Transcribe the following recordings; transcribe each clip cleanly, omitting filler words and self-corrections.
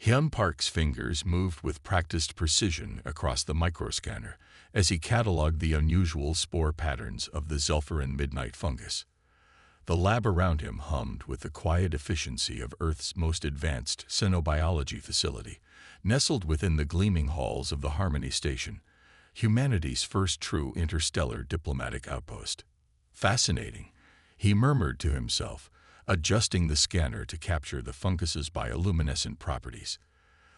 Hyun Park's fingers moved with practiced precision across the microscanner as he cataloged the unusual spore patterns of the Zephyrin midnight fungus. The lab around him hummed with the quiet efficiency of Earth's most advanced xenobiology facility, nestled within the gleaming halls of the Harmony Station, humanity's first true interstellar diplomatic outpost. Fascinating, he murmured to himself, adjusting the scanner to capture the fungus's bioluminescent properties.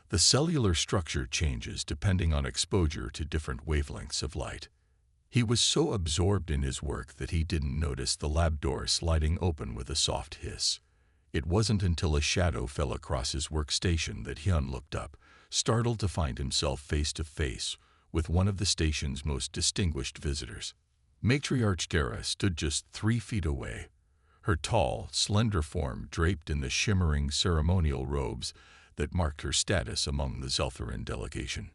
The cellular structure changes depending on exposure to different wavelengths of light. He was so absorbed in his work that he didn't notice the lab door sliding open with a soft hiss. It wasn't until a shadow fell across his workstation that Hyun looked up, startled to find himself face to face with one of the station's most distinguished visitors. Matriarch Dara stood just 3 feet away, her tall, slender form draped in the shimmering ceremonial robes that marked her status among the Zephyrin delegation.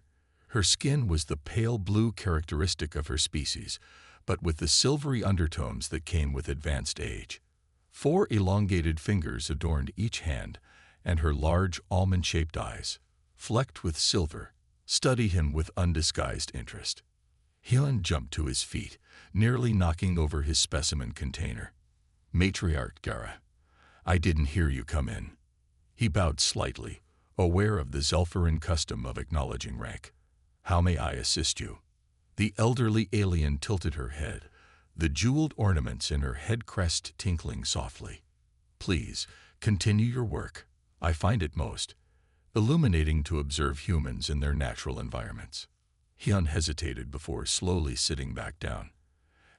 Her skin was the pale blue characteristic of her species, but with the silvery undertones that came with advanced age. 4 elongated fingers adorned each hand, and her large almond-shaped eyes, flecked with silver, studied him with undisguised interest. Hyun jumped to his feet, nearly knocking over his specimen container. "Matriarch Dara, I didn't hear you come in." He bowed slightly, aware of the Zephyrin custom of acknowledging rank. "How may I assist you?" The elderly alien tilted her head, the jeweled ornaments in her head crest tinkling softly. "Please, continue your work. I find it most illuminating to observe humans in their natural environments." Hyun hesitated before slowly sitting back down.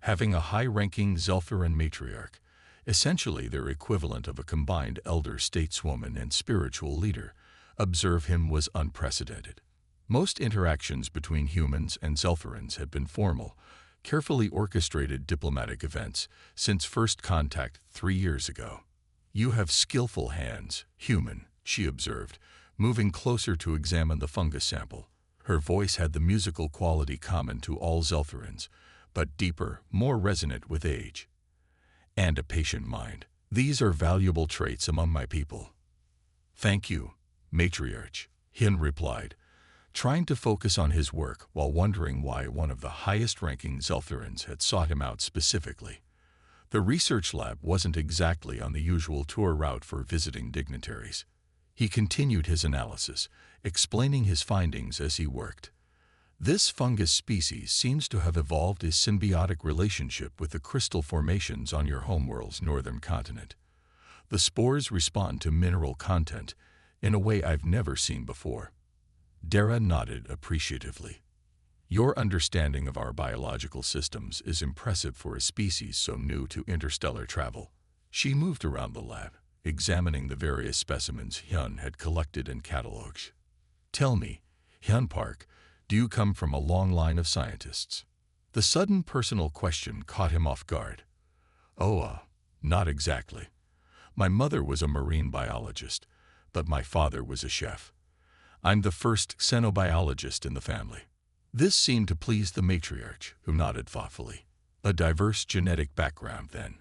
Having a high-ranking Zephyrin matriarch, essentially their equivalent of a combined elder stateswoman and spiritual leader, observe him was unprecedented. Most interactions between humans and Zephyrins had been formal, carefully orchestrated diplomatic events since first contact 3 years ago. "You have skillful hands, human," she observed, moving closer to examine the fungus sample. Her voice had the musical quality common to all Zephyrins, but deeper, more resonant with age. "And a patient mind. These are valuable traits among my people." "Thank you, Matriarch," Hyun replied, trying to focus on his work while wondering why one of the highest-ranking Zephyrians had sought him out specifically. The research lab wasn't exactly on the usual tour route for visiting dignitaries. He continued his analysis, explaining his findings as he worked. This fungus species seems to have evolved a symbiotic relationship with the crystal formations on your homeworld's northern continent. The spores respond to mineral content in a way I've never seen before. Dara nodded appreciatively. "Your understanding of our biological systems is impressive for a species so new to interstellar travel." She moved around the lab, examining the various specimens Hyun had collected and cataloged. "Tell me, Hyun Park, do you come from a long line of scientists?" The sudden personal question caught him off guard. "Oh, not exactly. My mother was a marine biologist, but my father was a chef. I'm the first xenobiologist in the family." This seemed to please the matriarch, who nodded thoughtfully. "A diverse genetic background, then.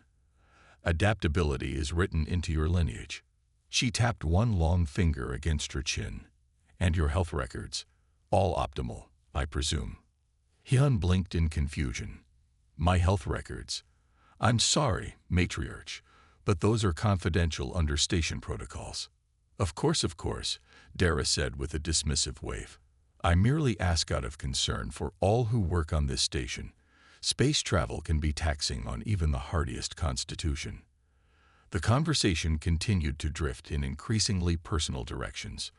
Adaptability is written into your lineage." She tapped one long finger against her chin. "And your health records? All optimal, I presume." Hyun blinked in confusion. "My health records? I'm sorry, matriarch, but those are confidential under station protocols." Of course, Dara said with a dismissive wave. "I merely ask out of concern for all who work on this station. Space travel can be taxing on even the hardiest constitution." The conversation continued to drift in increasingly personal directions.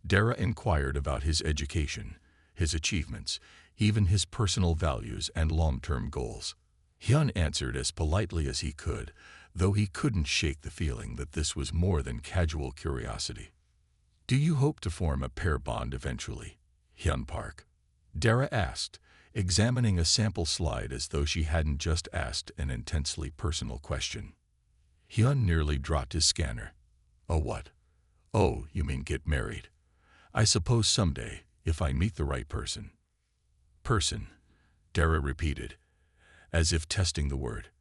Dara inquired about his education, his achievements, even his personal values and long-term goals. Hyun answered as politely as he could, though he couldn't shake the feeling that this was more than casual curiosity. "Do you hope to form a pair bond eventually, Hyun Park?" Dara asked, examining a sample slide as though she hadn't just asked an intensely personal question. Hyun nearly dropped his scanner. "Oh, what? Oh, you mean get married? I suppose someday, if I meet the right person." "Person," Dara repeated, as if testing the word.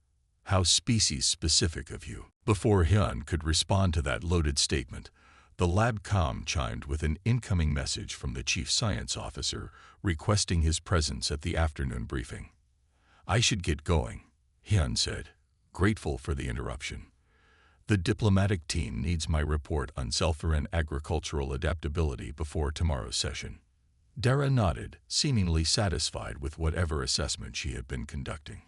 "How species-specific of you." Before Hyun could respond to that loaded statement, The lab comm chimed with an incoming message from the chief science officer requesting his presence at the afternoon briefing. "I should get going," Hyun said, grateful for the interruption. "The diplomatic team needs my report on Zelfaran agricultural adaptability before tomorrow's session." Dara nodded, seemingly satisfied with whatever assessment she had been conducting.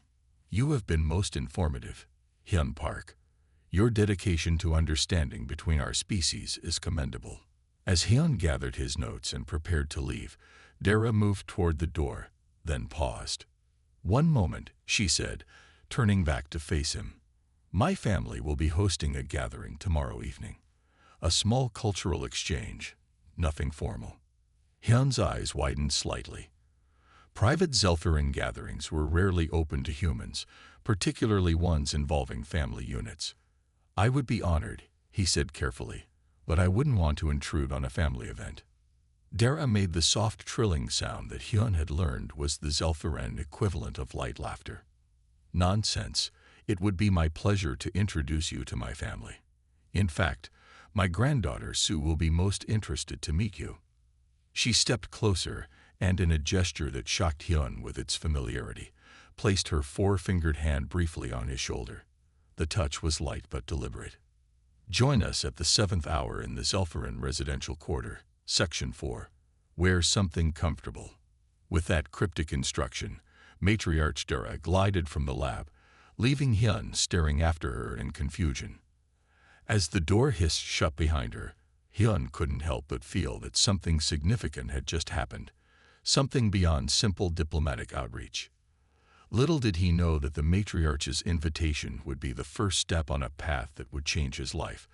"You have been most informative, Hyun Park. Your dedication to understanding between our species is commendable." As Hyun gathered his notes and prepared to leave, Dara moved toward the door, then paused. "One moment," she said, turning back to face him. "My family will be hosting a gathering tomorrow evening. A small cultural exchange, nothing formal." Hyun's eyes widened slightly. Private Zelfaran gatherings were rarely open to humans, particularly ones involving family units. "I would be honored," he said carefully, "but I wouldn't want to intrude on a family event." Dara made the soft trilling sound that Hyun had learned was the Zelfaran equivalent of light laughter. "Nonsense. It would be my pleasure to introduce you to my family. In fact, my granddaughter Sue will be most interested to meet you." She stepped closer and, in a gesture that shocked Hyun with its familiarity, placed her four-fingered hand briefly on his shoulder. The touch was light but deliberate. "Join us at the 7th hour in the Zelfaran residential quarter, Section 4. Wear something comfortable." With that cryptic instruction, Matriarch Dara glided from the lab, leaving Hyun staring after her in confusion. As the door hissed shut behind her, Hyun couldn't help but feel that something significant had just happened, something beyond simple diplomatic outreach. Little did he know that the matriarch's invitation would be the first step on a path that would change his life,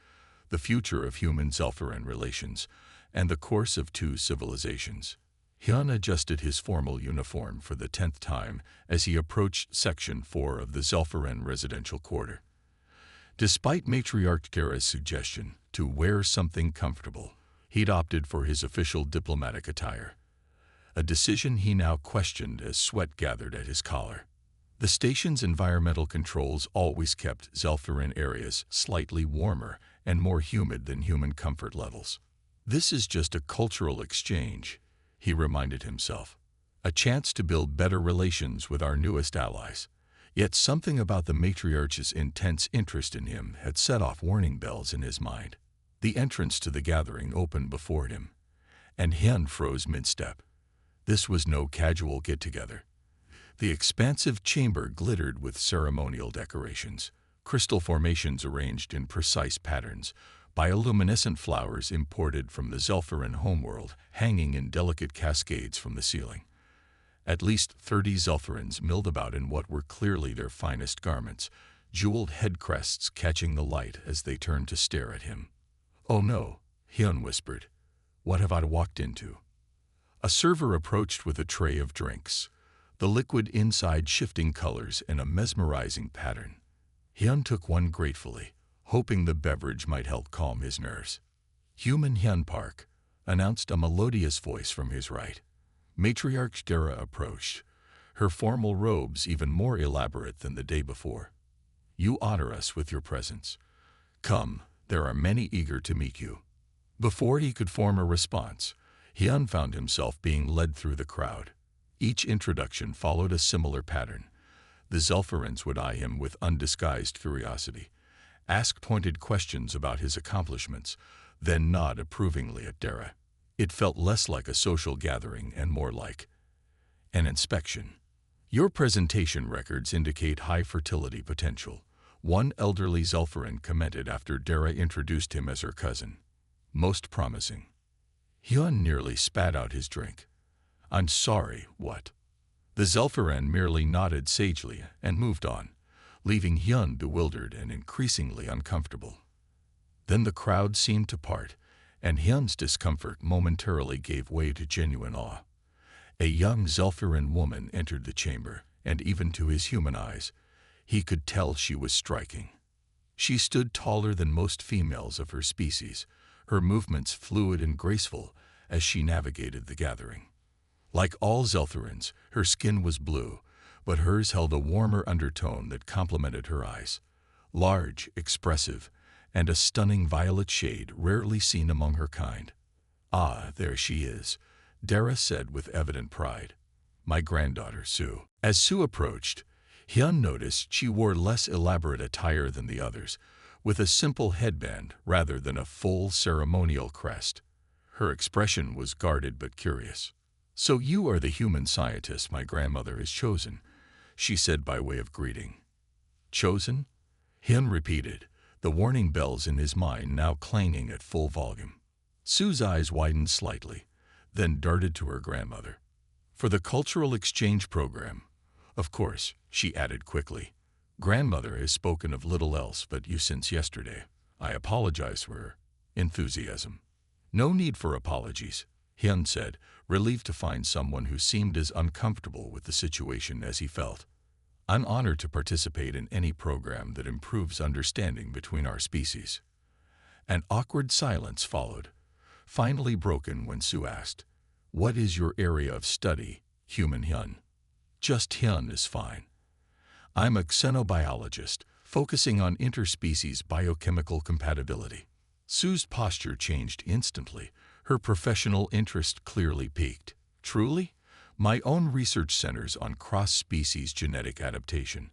the future of human-Zelfaran relations, and the course of two civilizations. Hyun adjusted his formal uniform for the 10th time as he approached Section 4 of the Zelfaran residential quarter. Despite Matriarch Dara's suggestion to wear something comfortable, he'd opted for his official diplomatic attire, a decision he now questioned as sweat gathered at his collar. The station's environmental controls always kept Zelfaran areas slightly warmer and more humid than human comfort levels. "This is just a cultural exchange," he reminded himself, "a chance to build better relations with our newest allies." Yet something about the matriarch's intense interest in him had set off warning bells in his mind. The entrance to the gathering opened before him, and Hyun froze mid-step. This was no casual get-together. The expansive chamber glittered with ceremonial decorations, crystal formations arranged in precise patterns, bioluminescent flowers imported from the Zelfaran homeworld hanging in delicate cascades from the ceiling. At least 30 Zelfarans milled about in what were clearly their finest garments, jeweled head crests catching the light as they turned to stare at him. "Oh no," Hyun whispered. "What have I walked into?" A server approached with a tray of drinks, the liquid inside shifting colors in a mesmerizing pattern. Hyun took one gratefully, hoping the beverage might help calm his nerves. "Human Hyun Park," announced a melodious voice from his right. Matriarch Dara approached, her formal robes even more elaborate than the day before. "You honor us with your presence. Come, there are many eager to meet you." Before he could form a response, Hyun found himself being led through the crowd. Each introduction followed a similar pattern. The Zelfarans would eye him with undisguised curiosity, ask pointed questions about his accomplishments, then nod approvingly at Dara. It felt less like a social gathering and more like an inspection. "Your presentation records indicate high fertility potential," one elderly Zelfaran commented after Dara introduced him as her cousin. "Most promising." Hyun nearly spat out his drink. "I'm sorry, what?" The Zelfaran merely nodded sagely and moved on, leaving Hyun bewildered and increasingly uncomfortable. Then the crowd seemed to part, and Hyun's discomfort momentarily gave way to genuine awe. A young Zelfaran woman entered the chamber, and even to his human eyes, he could tell she was striking. She stood taller than most females of her species, her movements fluid and graceful as she navigated the gathering. Like all Zelfarans, her skin was blue, but hers held a warmer undertone that complemented her eyes, large, expressive, and a stunning violet shade rarely seen among her kind. "Ah, there she is," Dara said with evident pride. "My granddaughter, Sue." As Sue approached, Hyun noticed she wore less elaborate attire than the others, with a simple headband rather than a full ceremonial crest. Her expression was guarded but curious. "So you are the human scientist my grandmother has chosen," she said by way of greeting. "Chosen?" Hyun repeated, the warning bells in his mind now clanging at full volume. Sue's eyes widened slightly, then darted to her grandmother. "For the cultural exchange program. Of course," she added quickly. "Grandmother has spoken of little else but you since yesterday. I apologize for her enthusiasm." "No need for apologies," Hyun said, relieved to find someone who seemed as uncomfortable with the situation as he felt. "I'm honored to participate in any program that improves understanding between our species." An awkward silence followed, finally broken when Sue asked, "What is your area of study, human Hyun?" "Just Hyun is fine. I'm a xenobiologist, focusing on interspecies biochemical compatibility." Sue's posture changed instantly, her professional interest clearly piqued. "Truly? My own research centers on cross-species genetic adaptation.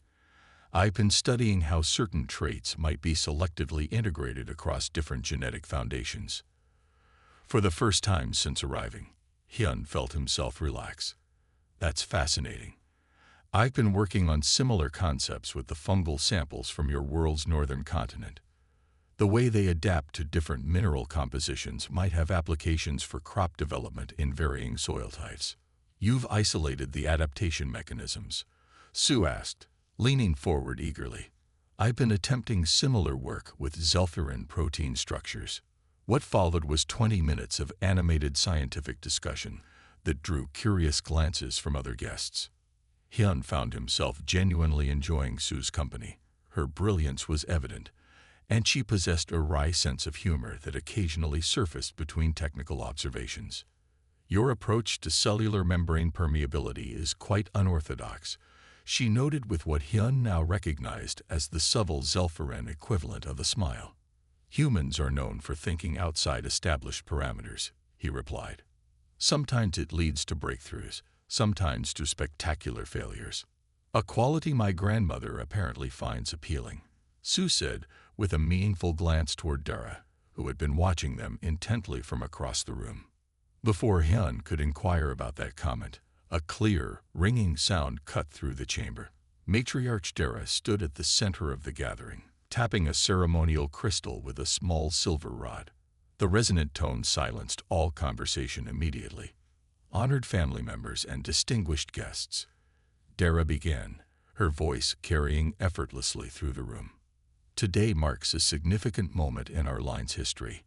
I've been studying how certain traits might be selectively integrated across different genetic foundations." For the first time since arriving, Hyun felt himself relax. "That's fascinating. I've been working on similar concepts with the fungal samples from your world's northern continent. The way they adapt to different mineral compositions might have applications for crop development in varying soil types." "You've isolated the adaptation mechanisms?" Sue asked, leaning forward eagerly. "I've been attempting similar work with zephyrin protein structures." What followed was 20 minutes of animated scientific discussion that drew curious glances from other guests. Hyun found himself genuinely enjoying Sue's company. Her brilliance was evident, and she possessed a wry sense of humor that occasionally surfaced between technical observations. "Your approach to cellular membrane permeability is quite unorthodox," she noted with what Hyun now recognized as the subtle zephyrin equivalent of a smile. "Humans are known for thinking outside established parameters," he replied. "Sometimes it leads to breakthroughs, sometimes to spectacular failures. A quality my grandmother apparently finds appealing," Sue said with a meaningful glance toward Dara, who had been watching them intently from across the room. Before Hyun could inquire about that comment, a clear, ringing sound cut through the chamber. Matriarch Dara stood at the center of the gathering, tapping a ceremonial crystal with a small silver rod. The resonant tone silenced all conversation immediately. "Honored family members and distinguished guests," Dara began, her voice carrying effortlessly through the room. "Today marks a significant moment in our line's history.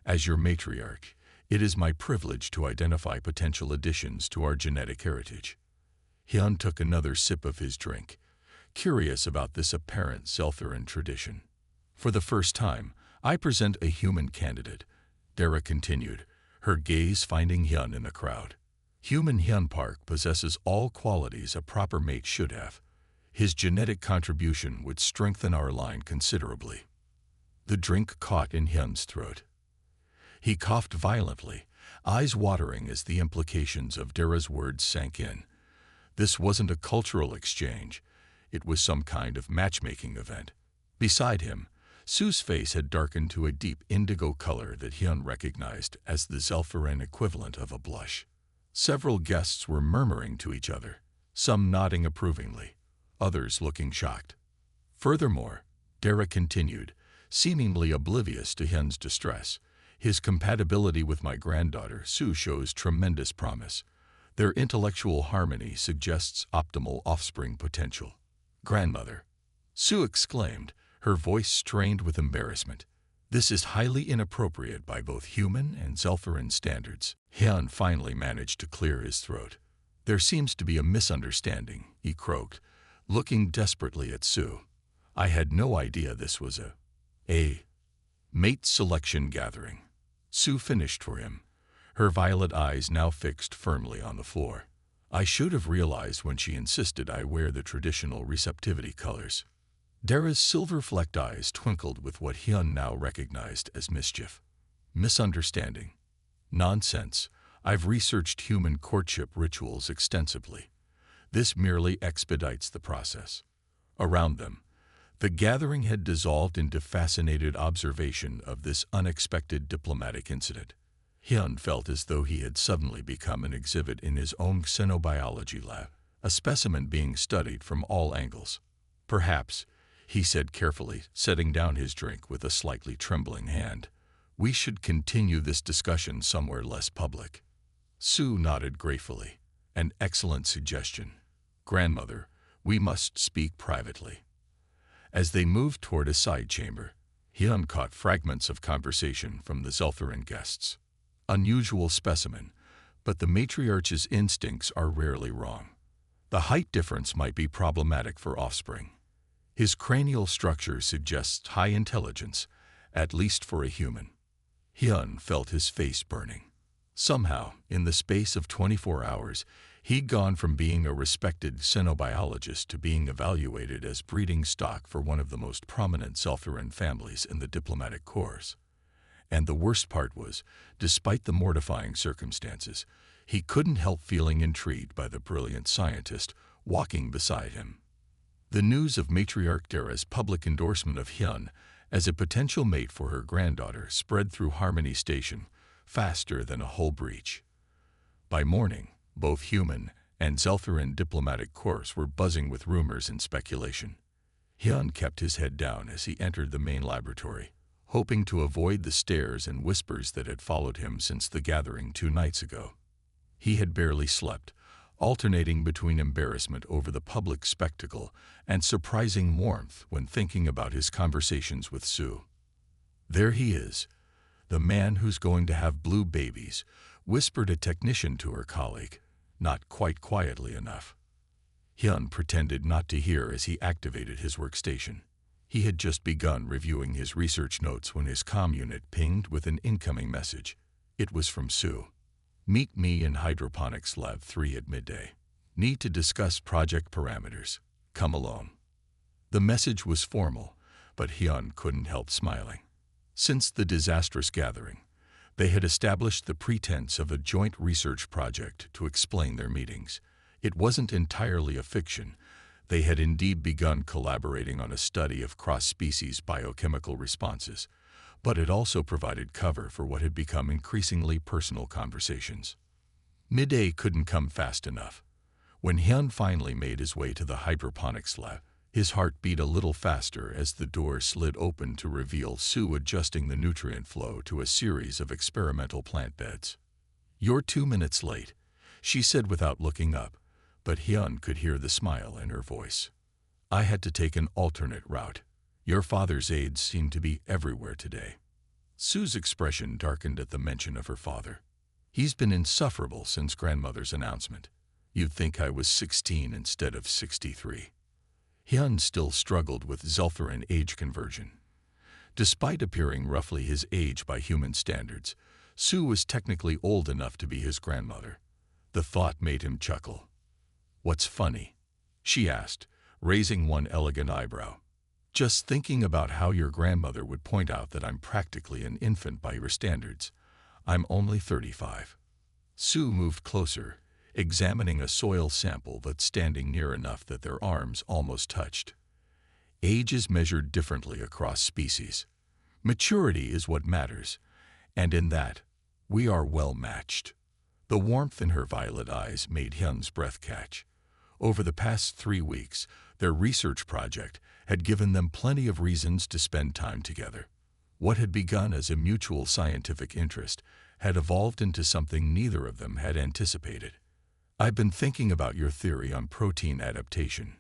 As your matriarch, it is my privilege to identify potential additions to our genetic heritage." Hyun took another sip of his drink, curious about this apparent zephyrin tradition. "For the first time, I present a human candidate," Dara continued, her gaze finding Hyun in the crowd. "Human Hyun Park possesses all qualities a proper mate should have. His genetic contribution would strengthen our line considerably." The drink caught in Hyun's throat. He coughed violently, eyes watering as the implications of Dara's words sank in. This wasn't a cultural exchange. It was some kind of matchmaking event. Beside him, Sue's face had darkened to a deep indigo color that Hyun recognized as the zephyrin equivalent of a blush. Several guests were murmuring to each other, some nodding approvingly, others looking shocked. Furthermore, Dara continued, seemingly oblivious to Hyun's distress, "His compatibility with my granddaughter, Sue, shows tremendous promise. Their intellectual harmony suggests optimal offspring potential." "Grandmother," Sue exclaimed, her voice strained with embarrassment. "This is highly inappropriate by both human and zephyrin standards." Hyun finally managed to clear his throat. "There seems to be a misunderstanding," he croaked, looking desperately at Sue. "I had no idea this was a mate selection gathering." Sue finished for him, her violet eyes now fixed firmly on the floor. "I should have realized when she insisted I wear the traditional receptivity colors." Dara's silver-flecked eyes twinkled with what Hyun now recognized as mischief. Misunderstanding. Nonsense. I've researched human courtship rituals extensively. This merely expedites the process. Around them, the gathering had dissolved into fascinated observation of this unexpected diplomatic incident. Hyun felt as though he had suddenly become an exhibit in his own xenobiology lab, a specimen being studied from all angles. Perhaps, he said carefully, setting down his drink with a slightly trembling hand, we should continue this discussion somewhere less public. Sue nodded gratefully. An excellent suggestion. Grandmother, we must speak privately. As they moved toward a side chamber, Hyun caught fragments of conversation from the Zeltharan guests. Unusual specimen, but the matriarch's instincts are rarely wrong. The height difference might be problematic for offspring. His cranial structure suggests high intelligence, at least for a human. Hyun felt his face burning. Somehow, in the space of 24 hours, he'd gone from being a respected xenobiologist to being evaluated as breeding stock for one of the most prominent Zeltharan families in the diplomatic corps. And the worst part was, despite the mortifying circumstances, he couldn't help feeling intrigued by the brilliant scientist walking beside him. The news of Matriarch Dara's public endorsement of Hyun as a potential mate for her granddaughter spread through Harmony Station faster than a hull breach. By morning, both human and Zeltharan diplomatic corps were buzzing with rumors and speculation. Hyun kept his head down as he entered the main laboratory, hoping to avoid the stares and whispers that had followed him since the gathering 2 nights ago. He had barely slept, alternating between embarrassment over the public spectacle and surprising warmth when thinking about his conversations with Sue. There he is, the man who's going to have blue babies, whispered a technician to her colleague, not quite quietly enough. Hyun pretended not to hear as he activated his workstation. He had just begun reviewing his research notes when his comm unit pinged with an incoming message. It was from Sue. Meet me in Hydroponics Lab 3 at midday. Need to discuss project parameters. Come along. The message was formal, but Hyun couldn't help smiling. Since the disastrous gathering, they had established the pretense of a joint research project to explain their meetings. It wasn't entirely a fiction. They had indeed begun collaborating on a study of cross-species biochemical responses, but it also provided cover for what had become increasingly personal conversations. Midday couldn't come fast enough. When Hyun finally made his way to the hydroponics lab, his heart beat a little faster as the door slid open to reveal Sue adjusting the nutrient flow to a series of experimental plant beds. "You're 2 minutes late," she said without looking up, but Hyun could hear the smile in her voice. "I had to take an alternate route. Your father's aides seem to be everywhere today." Sue's expression darkened at the mention of her father. "He's been insufferable since grandmother's announcement. You'd think I was 16 instead of 63. Hyun still struggled with Zeltharan age conversion. Despite appearing roughly his age by human standards, Sue was technically old enough to be his grandmother. The thought made him chuckle. "What's funny?" she asked, raising one elegant eyebrow. "Just thinking about how your grandmother would point out that I'm practically an infant by your standards. I'm only 35. Sue moved closer, examining a soil sample that's standing near enough that their arms almost touched. Age is measured differently across species. Maturity is what matters, and in that, we are well matched. The warmth in her violet eyes made Hyun's breath catch. Over the past 3 weeks, their research project had given them plenty of reasons to spend time together. What had begun as a mutual scientific interest had evolved into something neither of them had anticipated. "I've been thinking about your theory on protein adaptation,"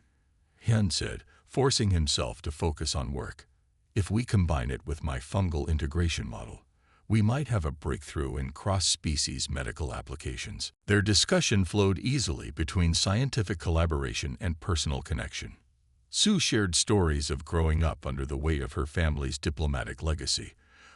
Hyun said, forcing himself to focus on work. "If we combine it with my fungal integration model, we might have a breakthrough in cross-species medical applications." Their discussion flowed easily between scientific collaboration and personal connection. Sue shared stories of growing up under the weight of her family's diplomatic legacy,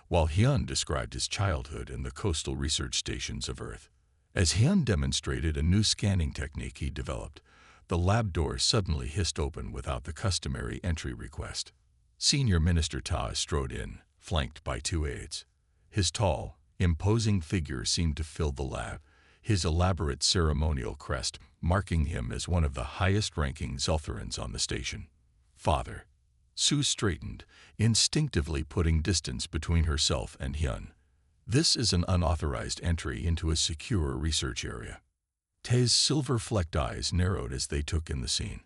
while Hyun described his childhood in the coastal research stations of Earth. As Hyun demonstrated a new scanning technique he developed, The lab door suddenly hissed open without the customary entry request. Senior Minister Ta strode in, flanked by two aides. His tall, imposing figure seemed to fill the lab, his elaborate ceremonial crest marking him as one of the highest-ranking Zul'Thurans on the station. Father. Sue straightened, instinctively putting distance between herself and Hyun. This is an unauthorized entry into a secure research area. Tae's silver-flecked eyes narrowed as they took in the scene.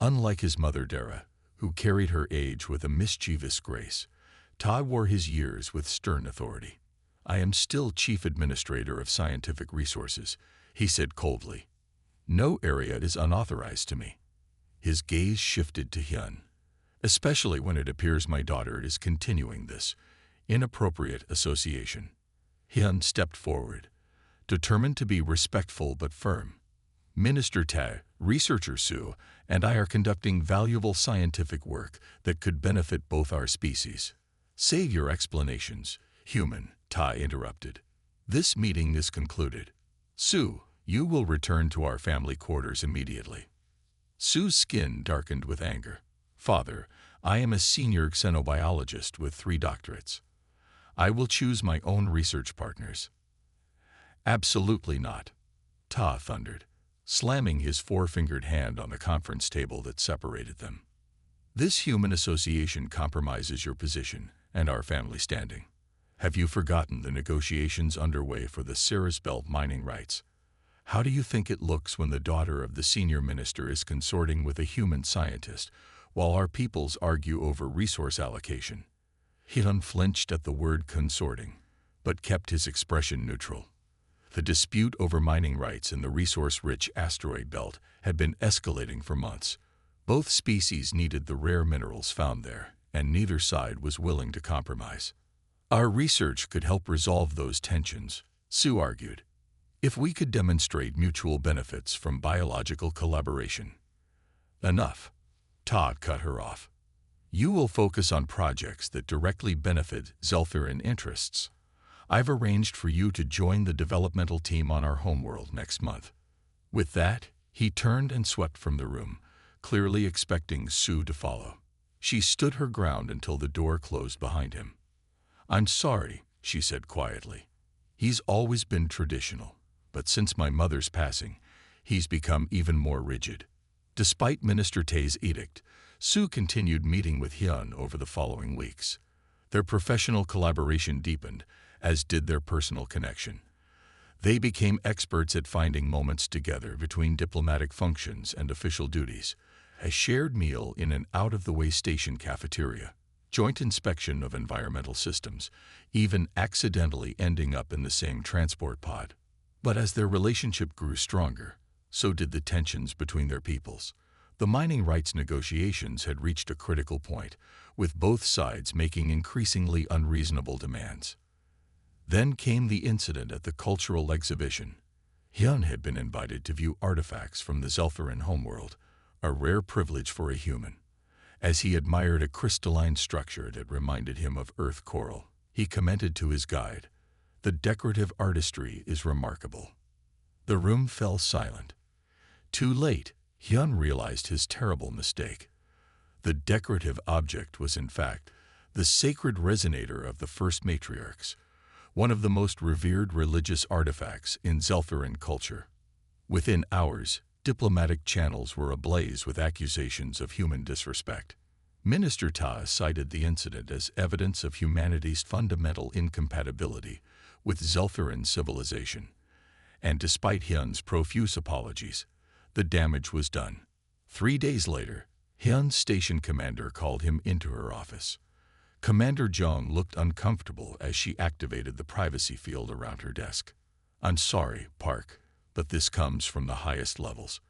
Unlike his mother Dara, who carried her age with a mischievous grace, Ta wore his years with stern authority. I am still Chief Administrator of Scientific Resources, he said coldly. No area is unauthorized to me. His gaze shifted to Hyun. Especially when it appears my daughter is continuing this inappropriate association. Hyun stepped forward, determined to be respectful but firm. Minister Tae, Researcher Sue, and I are conducting valuable scientific work that could benefit both our species. Save your explanations, human, Tai interrupted. This meeting is concluded. Sue, you will return to our family quarters immediately. Sue's skin darkened with anger. Father, I am a senior xenobiologist with 3 doctorates. I will choose my own research partners. Absolutely not, Ta thundered, slamming his 4-fingered hand on the conference table that separated them. This human association compromises your position and our family standing. Have you forgotten the negotiations underway for the Cirrus Belt mining rights? How do you think it looks when the daughter of the senior minister is consorting with a human scientist, while our peoples argue over resource allocation? Hyun flinched at the word consorting, but kept his expression neutral. The dispute over mining rights in the resource-rich asteroid belt had been escalating for months. Both species needed the rare minerals found there, and neither side was willing to compromise. Our research could help resolve those tensions, Sue argued, if we could demonstrate mutual benefits from biological collaboration. Enough. Todd cut her off. You will focus on projects that directly benefit Zul'Thuran interests. I've arranged for you to join the developmental team on our homeworld next month. With that, he turned and swept from the room, clearly expecting Sue to follow. She stood her ground until the door closed behind him. I'm sorry, she said quietly. He's always been traditional, but since my mother's passing, he's become even more rigid. Despite Minister Tae's edict, Sue continued meeting with Hyun over the following weeks. Their professional collaboration deepened, as did their personal connection. They became experts at finding moments together between diplomatic functions and official duties, a shared meal in an out-of-the-way station cafeteria, joint inspection of environmental systems, even accidentally ending up in the same transport pod. But as their relationship grew stronger, so did the tensions between their peoples. The mining rights negotiations had reached a critical point, with both sides making increasingly unreasonable demands. Then came the incident at the cultural exhibition. Hyun had been invited to view artifacts from the Zul'Thuran homeworld, a rare privilege for a human. As he admired a crystalline structure that reminded him of earth coral, he commented to his guide, "The decorative artistry is remarkable." The room fell silent. Too late, Hyun realized his terrible mistake. The decorative object was in fact the sacred resonator of the first matriarchs, one of the most revered religious artifacts in Zul'Thuran culture. Within hours, diplomatic channels were ablaze with accusations of human disrespect. Minister Ta cited the incident as evidence of humanity's fundamental incompatibility with Zul'Thuran civilization. And despite Hyun's profuse apologies, the damage was done. 3 days later, Hyun's station commander called him into her office. Commander Jong looked uncomfortable as she activated the privacy field around her desk. "I'm sorry, Park, but this comes from the highest levels.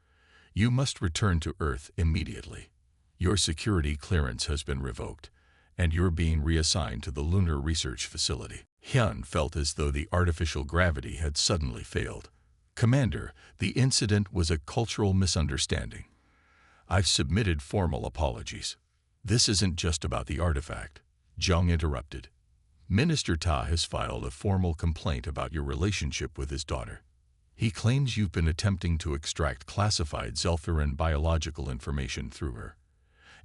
You must return to Earth immediately. Your security clearance has been revoked, and you're being reassigned to the Lunar Research Facility." Hyun felt as though the artificial gravity had suddenly failed. "Commander, the incident was a cultural misunderstanding. I've submitted formal apologies." "This isn't just about the artifact," Jung interrupted. "Minister Ta has filed a formal complaint about your relationship with his daughter." He claims you've been attempting to extract classified Zelthuran biological information through her,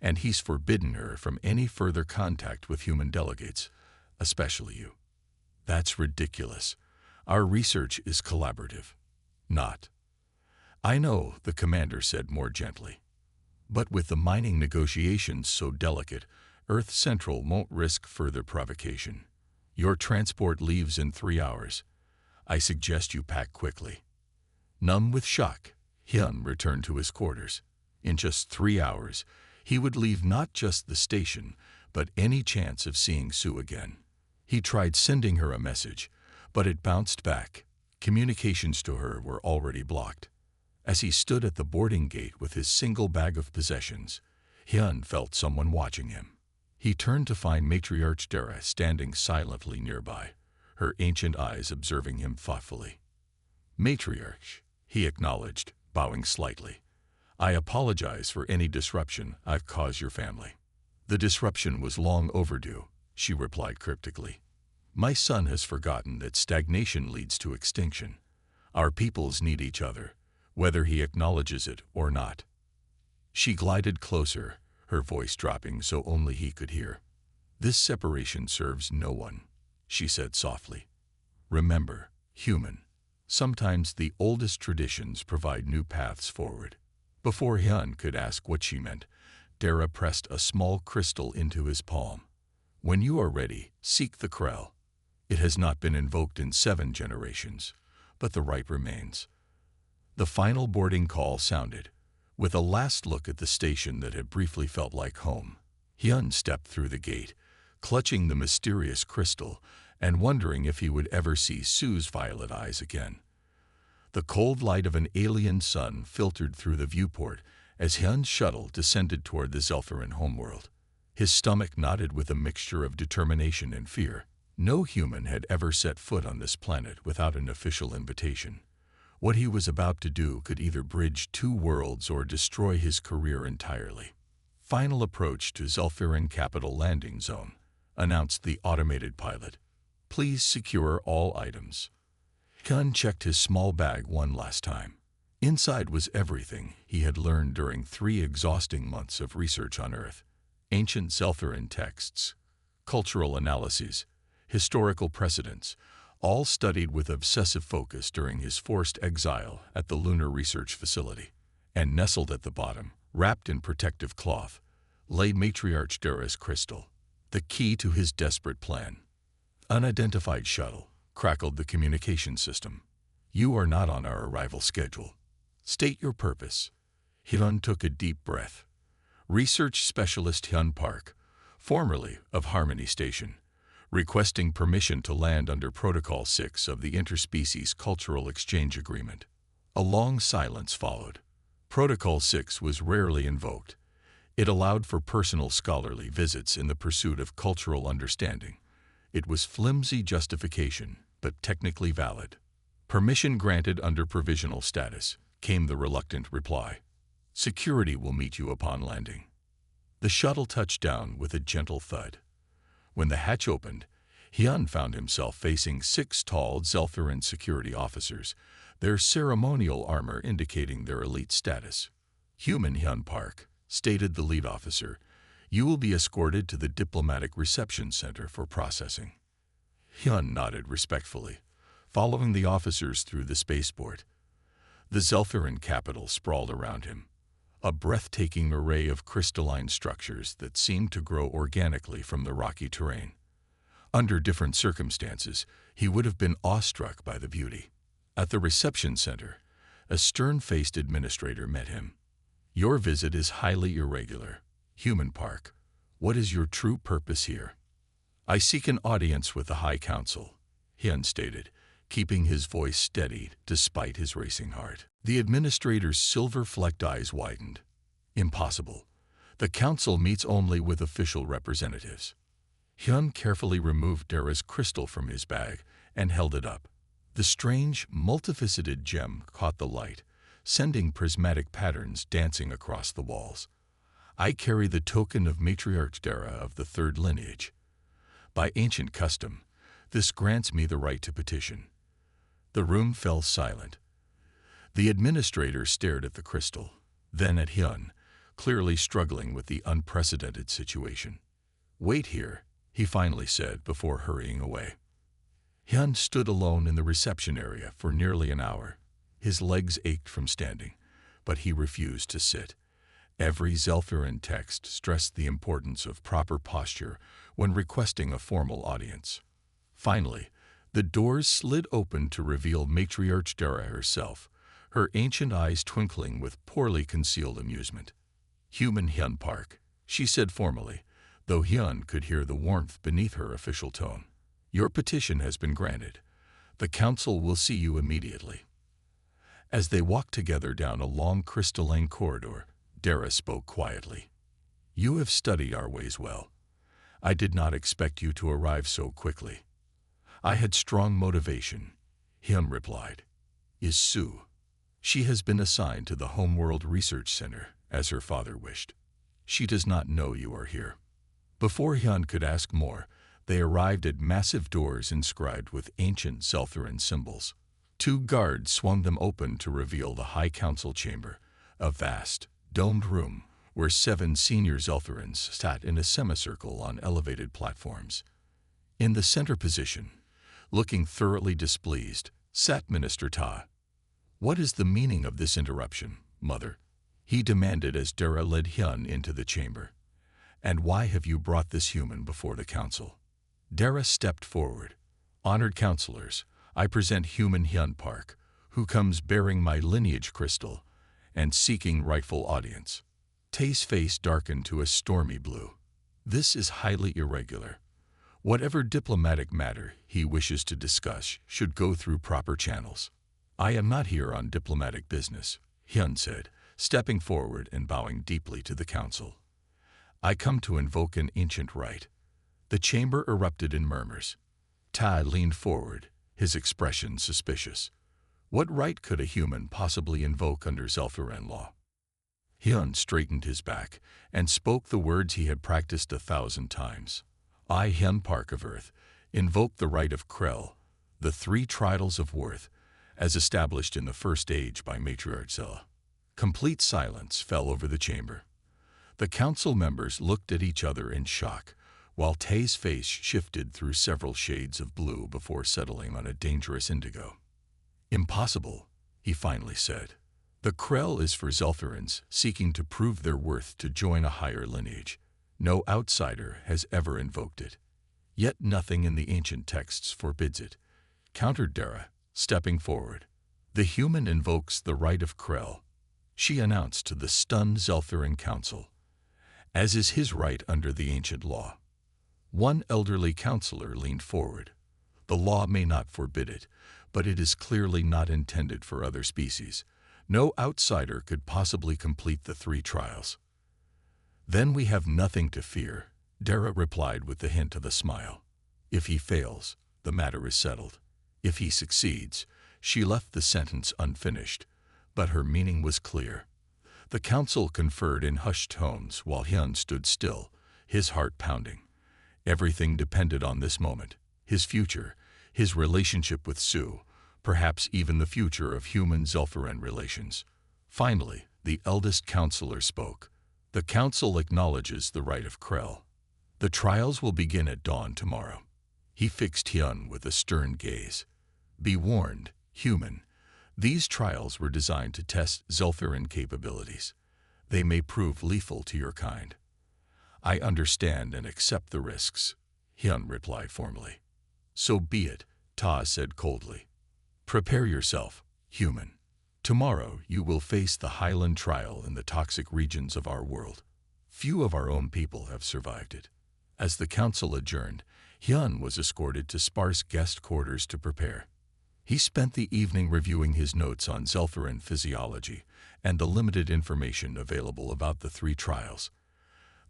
and he's forbidden her from any further contact with human delegates, especially you. That's ridiculous. Our research is collaborative. Not. I know, the commander said more gently. But with the mining negotiations so delicate, Earth Central won't risk further provocation. Your transport leaves in 3 hours. I suggest you pack quickly. Numb with shock, Hyun returned to his quarters. In just 3 hours, he would leave not just the station, but any chance of seeing Sue again. He tried sending her a message, but it bounced back. Communications to her were already blocked. As he stood at the boarding gate with his single bag of possessions, Hyun felt someone watching him. He turned to find Matriarch Dara standing silently nearby, her ancient eyes observing him thoughtfully. Matriarch, he acknowledged, bowing slightly. I apologize for any disruption I've caused your family. The disruption was long overdue, she replied cryptically. My son has forgotten that stagnation leads to extinction. Our peoples need each other, whether he acknowledges it or not. She glided closer, her voice dropping so only he could hear. This separation serves no one, she said softly. Remember, human, sometimes the oldest traditions provide new paths forward. Before Hyun could ask what she meant, Dara pressed a small crystal into his palm. When you are ready, seek the Krell. It has not been invoked in 7 generations, but the right remains. The final boarding call sounded. With a last look at the station that had briefly felt like home, Hyun stepped through the gate, clutching the mysterious crystal and wondering if he would ever see Sue's violet eyes again. The cold light of an alien sun filtered through the viewport as Hyun's shuttle descended toward the Zelthuran homeworld. His stomach knotted with a mixture of determination and fear. No human had ever set foot on this planet without an official invitation. What he was about to do could either bridge 2 worlds or destroy his career entirely. Final approach to Zelthuran Capital Landing Zone, announced the automated pilot. Please secure all items. Hyun checked his small bag one last time. Inside was everything he had learned during 3 exhausting months of research on Earth. Ancient Zelthuran texts, cultural analyses, historical precedents, all studied with obsessive focus during his forced exile at the Lunar Research Facility. And nestled at the bottom, wrapped in protective cloth, lay Matriarch Dara's crystal, the key to his desperate plan. Unidentified shuttle, crackled the communication system. You are not on our arrival schedule. State your purpose. Hyun took a deep breath. Research Specialist Hyun Park, formerly of Harmony Station, requesting permission to land under Protocol 6 of the Interspecies Cultural Exchange Agreement. A long silence followed. Protocol 6 was rarely invoked. It allowed for personal scholarly visits in the pursuit of cultural understanding. It was flimsy justification, but technically valid. Permission granted under provisional status, came the reluctant reply. Security will meet you upon landing. The shuttle touched down with a gentle thud. When the hatch opened, Hyun found himself facing 6 tall Zelthuran security officers, their ceremonial armor indicating their elite status. Human Hyun Park, stated the lead officer, you will be escorted to the Diplomatic Reception Center for processing. Hyun nodded respectfully, following the officers through the spaceport. The Zelthuran capital sprawled around him, a breathtaking array of crystalline structures that seemed to grow organically from the rocky terrain. Under different circumstances, he would have been awestruck by the beauty. At the reception center, a stern-faced administrator met him. Your visit is highly irregular. Human Park, what is your true purpose here? I seek an audience with the High Council, Hyun stated, keeping his voice steady despite his racing heart. The administrator's silver-flecked eyes widened. Impossible. The council meets only with official representatives. Hyun carefully removed Dara's crystal from his bag and held it up. The strange, multifaceted gem caught the light, sending prismatic patterns dancing across the walls. I carry the token of Matriarch Dara of the 3rd lineage. By ancient custom, this grants me the right to petition. The room fell silent. The administrator stared at the crystal, then at Hyun, clearly struggling with the unprecedented situation. "Wait here," he finally said before hurrying away. Hyun stood alone in the reception area for nearly an hour. His legs ached from standing, but he refused to sit. Every Zelfiran text stressed the importance of proper posture when requesting a formal audience. Finally, the doors slid open to reveal Matriarch Dara herself, her ancient eyes twinkling with poorly concealed amusement. "Human Hyun Park," she said formally, though Hyun could hear the warmth beneath her official tone. "Your petition has been granted. The council will see you immediately." As they walked together down a long crystalline corridor, Dara spoke quietly. "You have studied our ways well. I did not expect you to arrive so quickly." "I had strong motivation," Hyun replied. "Is Sue?" "She has been assigned to the Homeworld Research Center, as her father wished. She does not know you are here." Before Hyun could ask more, they arrived at massive doors inscribed with ancient Zelfiran symbols. 2 guards swung them open to reveal the High Council chamber, a vast, domed room where 7 senior Zelfirans sat in a semicircle on elevated platforms. In the center position, looking thoroughly displeased, sat Minister Ta. "What is the meaning of this interruption, Mother?" he demanded as Dara led Hyun into the chamber. "And why have you brought this human before the council?" Dara stepped forward. "Honored counselors, I present human Hyun Park, who comes bearing my lineage crystal and seeking rightful audience." Tae's face darkened to a stormy blue. "This is highly irregular. Whatever diplomatic matter he wishes to discuss should go through proper channels." "I am not here on diplomatic business," Hyun said, stepping forward and bowing deeply to the council. "I come to invoke an ancient right." The chamber erupted in murmurs. Ta leaned forward, his expression suspicious. What right could a human possibly invoke under Zelfiran law? Hyun straightened his back and spoke the words he had practiced 1,000 times. "I, Hyun Park of Earth, invoke the right of Krell, the 3 tridals of worth, as established in the First Age by Matriarch Zella." Complete silence fell over the chamber. The council members looked at each other in shock, while Tae's face shifted through several shades of blue before settling on a dangerous indigo. "Impossible," he finally said. "The Krell is for Zelfirans seeking to prove their worth to join a higher lineage. No outsider has ever invoked it. Yet nothing in the ancient texts forbids it," countered Dara, stepping forward. "The human invokes the right of Krell," she announced to the stunned Zelfiran council, "as is his right under the ancient law." One elderly counselor leaned forward. "The law may not forbid it, but it is clearly not intended for other species. No outsider could possibly complete the 3 trials." "Then we have nothing to fear," Dara replied with the hint of a smile. "If he fails, the matter is settled. If he succeeds," she left the sentence unfinished, but her meaning was clear. The council conferred in hushed tones while Hyun stood still, his heart pounding. Everything depended on this moment: his future, his relationship with Sue, perhaps even the future of human-Zelfiran relations. Finally, the eldest counselor spoke. "The council acknowledges the right of Krell. The trials will begin at dawn tomorrow." He fixed Hyun with a stern gaze. "Be warned, human. These trials were designed to test Zelfiran capabilities. They may prove lethal to your kind." "I understand and accept the risks," Hyun replied formally. "So be it," Ta said coldly. "Prepare yourself, human. Tomorrow you will face the Highland trial in the toxic regions of our world. Few of our own people have survived it." As the council adjourned, Hyun was escorted to sparse guest quarters to prepare. He spent the evening reviewing his notes on Zelfiran physiology and the limited information available about the 3 trials.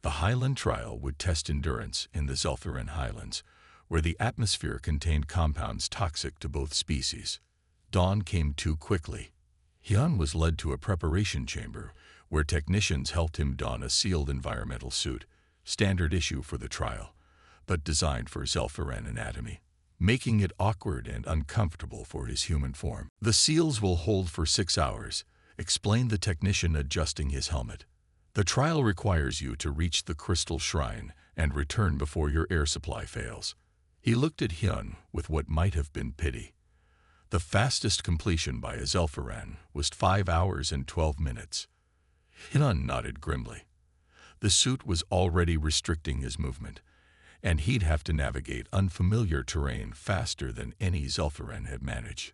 The Highland trial would test endurance in the Zelfiran Highlands, where the atmosphere contained compounds toxic to both species. Dawn came too quickly. Hyun was led to a preparation chamber where technicians helped him don a sealed environmental suit, standard issue for the trial, but designed for Zelfiran anatomy. making it awkward and uncomfortable for his human form. "The seals will hold for 6 hours," explained the technician, adjusting his helmet. "The trial requires you to reach the crystal shrine and return before your air supply fails." He looked at Hyun with what might have been pity. The fastest completion by a Zelfaran was 5 hours and 12 minutes. Hyun nodded grimly. The suit was already restricting his movement, and he'd have to navigate unfamiliar terrain faster than any Zelfaran had managed.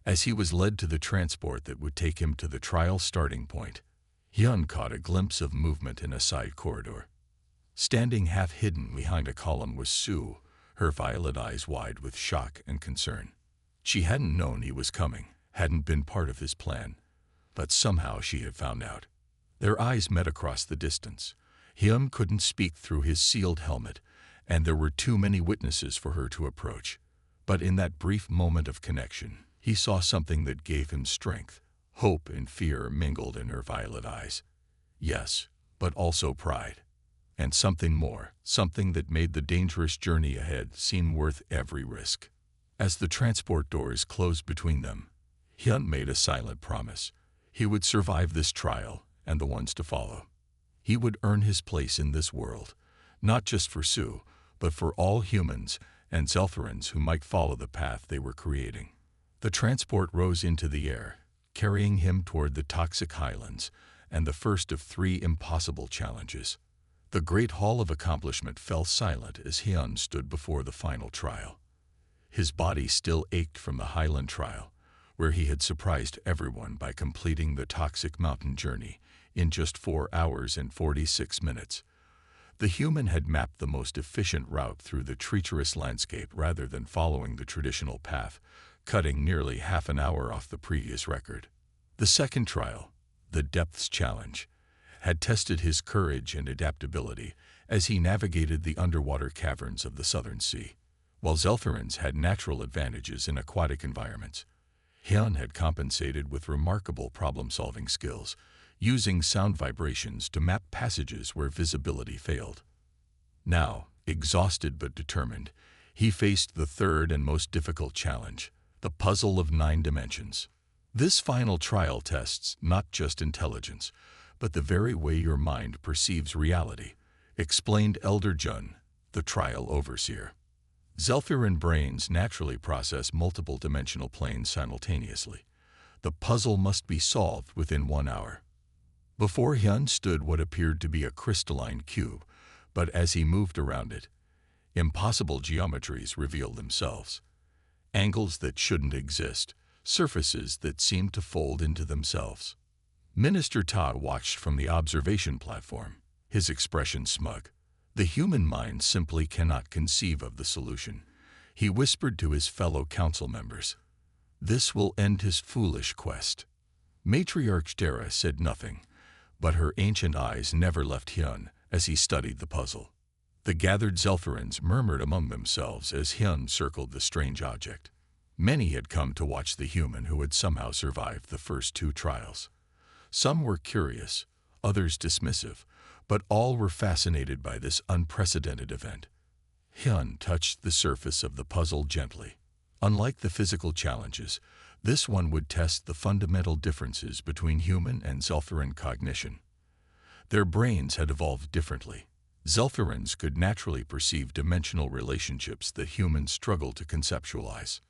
As he was led to the transport that would take him to the trial starting point, Hyun caught a glimpse of movement in a side corridor. Standing half hidden behind a column was Sue, her violet eyes wide with shock and concern. She hadn't known he was coming, hadn't been part of his plan, but somehow she had found out. Their eyes met across the distance. Hyun couldn't speak through his sealed helmet, and there were too many witnesses for her to approach. But in that brief moment of connection, he saw something that gave him strength. Hope and fear mingled in her violet eyes. Yes, but also pride. And something more, something that made the dangerous journey ahead seem worth every risk. As the transport doors closed between them, Hyun made a silent promise. He would survive this trial and the ones to follow. He would earn his place in this world, not just for Sue, but for all humans and Zelfarans who might follow the path they were creating. The transport rose into the air, carrying him toward the toxic highlands and the first of 3 impossible challenges. The Great Hall of Accomplishment fell silent as Hyun stood before the final trial. His body still ached from the Highland trial, where he had surprised everyone by completing the toxic mountain journey in just 4 hours and 46 minutes. The human had mapped the most efficient route through the treacherous landscape rather than following the traditional path, cutting nearly half an hour off the previous record. The second trial, the Depths Challenge, had tested his courage and adaptability as he navigated the underwater caverns of the Southern Sea. While Zelfarans had natural advantages in aquatic environments, Hyun had compensated with remarkable problem-solving skills, using sound vibrations to map passages where visibility failed. Now, exhausted but determined, he faced the third and most difficult challenge, the puzzle of 9 dimensions. This final trial tests not just intelligence, but the very way your mind perceives reality, explained Elder Jun, the trial overseer. Zelfaran brains naturally process multiple dimensional planes simultaneously. The puzzle must be solved within 1 hour. Before Hyun stood what appeared to be a crystalline cube, but as he moved around it, impossible geometries revealed themselves. Angles that shouldn't exist, surfaces that seemed to fold into themselves. Minister Ta watched from the observation platform, his expression smug. The human mind simply cannot conceive of the solution. He whispered to his fellow council members, "This will end his foolish quest." Matriarch Dara said nothing, but her ancient eyes never left Hyun as he studied the puzzle. The gathered Zelfarans murmured among themselves as Hyun circled the strange object. Many had come to watch the human who had somehow survived the first 2 trials. Some were curious, others dismissive, but all were fascinated by this unprecedented event. Hyun touched the surface of the puzzle gently. Unlike the physical challenges, this one would test the fundamental differences between human and Zelfaran cognition. Their brains had evolved differently. Zelfarans could naturally perceive dimensional relationships that humans struggle to conceptualize.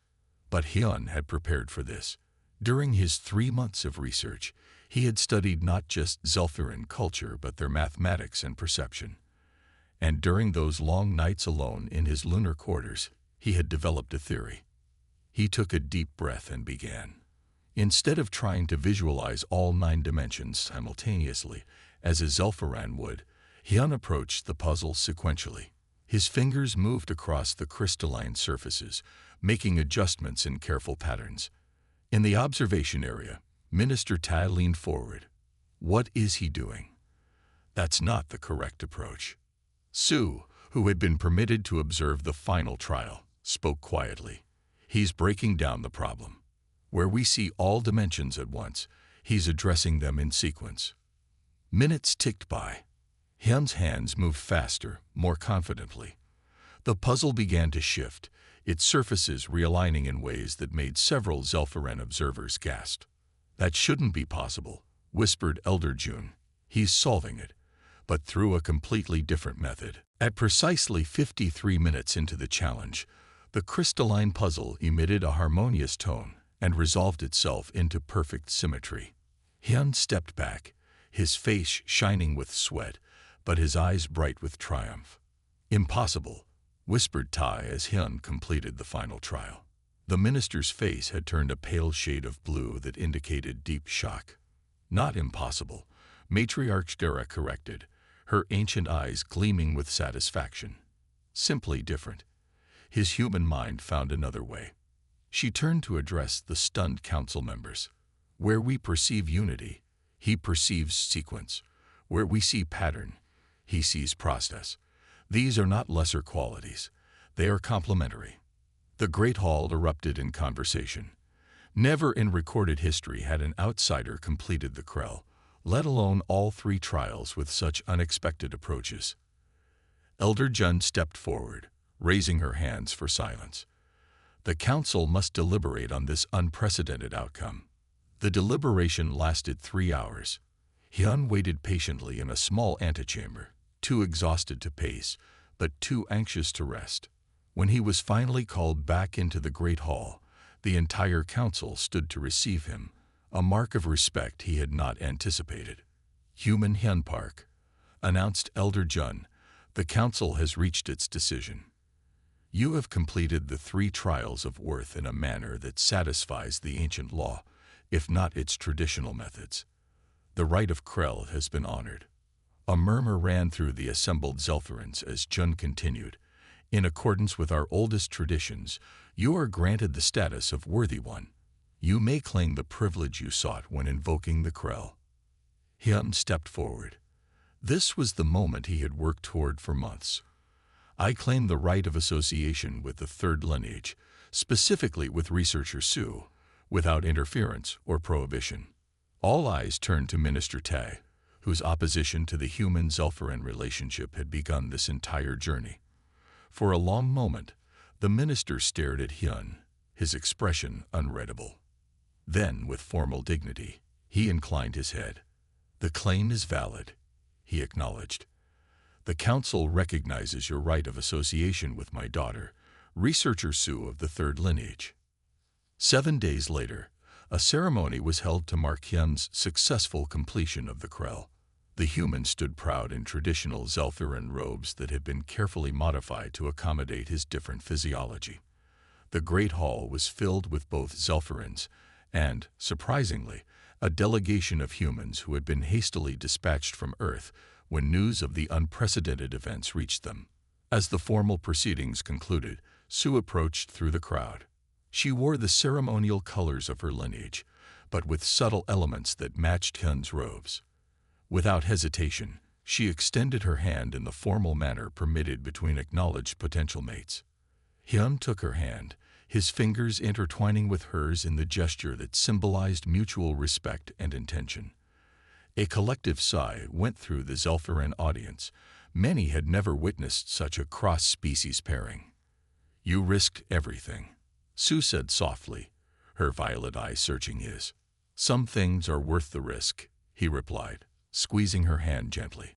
But Hyun had prepared for this. During his 3 months of research, he had studied not just Zelfaran culture but their mathematics and perception. And during those long nights alone in his lunar quarters, he had developed a theory. He took a deep breath and began. Instead of trying to visualize all 9 dimensions simultaneously, as a Zelfaran would, Hyun approached the puzzle sequentially. His fingers moved across the crystalline surfaces, making adjustments in careful patterns. In the observation area, Minister Ta leaned forward. "What is he doing?" "That's not the correct approach." Sue, who had been permitted to observe the final trial, spoke quietly. "He's breaking down the problem. Where we see all dimensions at once, he's addressing them in sequence." Minutes ticked by. Hyun's hands moved faster, more confidently. The puzzle began to shift, its surfaces realigning in ways that made several Zelfaren observers gasp. "That shouldn't be possible," whispered Elder June. "He's solving it, but through a completely different method." At precisely 53 minutes into the challenge, the crystalline puzzle emitted a harmonious tone and resolved itself into perfect symmetry. Hyun stepped back, his face shining with sweat, but his eyes bright with triumph. "Impossible," whispered Tai as Hyun completed the final trial. The minister's face had turned a pale shade of blue that indicated deep shock. "Not impossible," Matriarch Dara corrected, her ancient eyes gleaming with satisfaction. "Simply different." His human mind found another way. She turned to address the stunned council members. "Where we perceive unity, he perceives sequence. Where we see pattern, he sees process. These are not lesser qualities. They are complementary." The Great Hall erupted in conversation. Never in recorded history had an outsider completed the Krell, let alone all 3 trials with such unexpected approaches. Elder Jun stepped forward, raising her hands for silence. The council must deliberate on this unprecedented outcome. The deliberation lasted 3 hours. Hyun waited patiently in a small antechamber, too exhausted to pace, but too anxious to rest. When he was finally called back into the Great Hall, the entire council stood to receive him, a mark of respect he had not anticipated. "Human Hyun Park," announced Elder Jun, "the council has reached its decision. You have completed the 3 trials of worth in a manner that satisfies the ancient law, if not its traditional methods. The right of Krell has been honored." A murmur ran through the assembled Zelfarans as Jun continued. "In accordance with our oldest traditions, you are granted the status of Worthy One. You may claim the privilege you sought when invoking the Krell." Hyun stepped forward. This was the moment he had worked toward for months. "I claim the right of association with the 3rd lineage, specifically with Researcher Su, without interference or prohibition." All eyes turned to Minister Tai, whose opposition to the human-Zelfaran relationship had begun this entire journey. For a long moment, the minister stared at Hyun, his expression unreadable. Then, with formal dignity, he inclined his head. "The claim is valid," he acknowledged. "The council recognizes your right of association with my daughter, Researcher Su of the 3rd lineage." 7 days later, a ceremony was held to mark Hyun's successful completion of the Krell. The human stood proud in traditional Zelfaran robes that had been carefully modified to accommodate his different physiology. The Great Hall was filled with both Zelfarans and, surprisingly, a delegation of humans who had been hastily dispatched from Earth when news of the unprecedented events reached them. As the formal proceedings concluded, Su approached through the crowd. She wore the ceremonial colors of her lineage, but with subtle elements that matched Hyun's robes. Without hesitation, she extended her hand in the formal manner permitted between acknowledged potential mates. Hyun took her hand, his fingers intertwining with hers in the gesture that symbolized mutual respect and intention. A collective sigh went through the Zelfaran audience. Many had never witnessed such a cross-species pairing. "You risked everything," Su said softly, her violet eyes searching his. "Some things are worth the risk," he replied, squeezing her hand gently.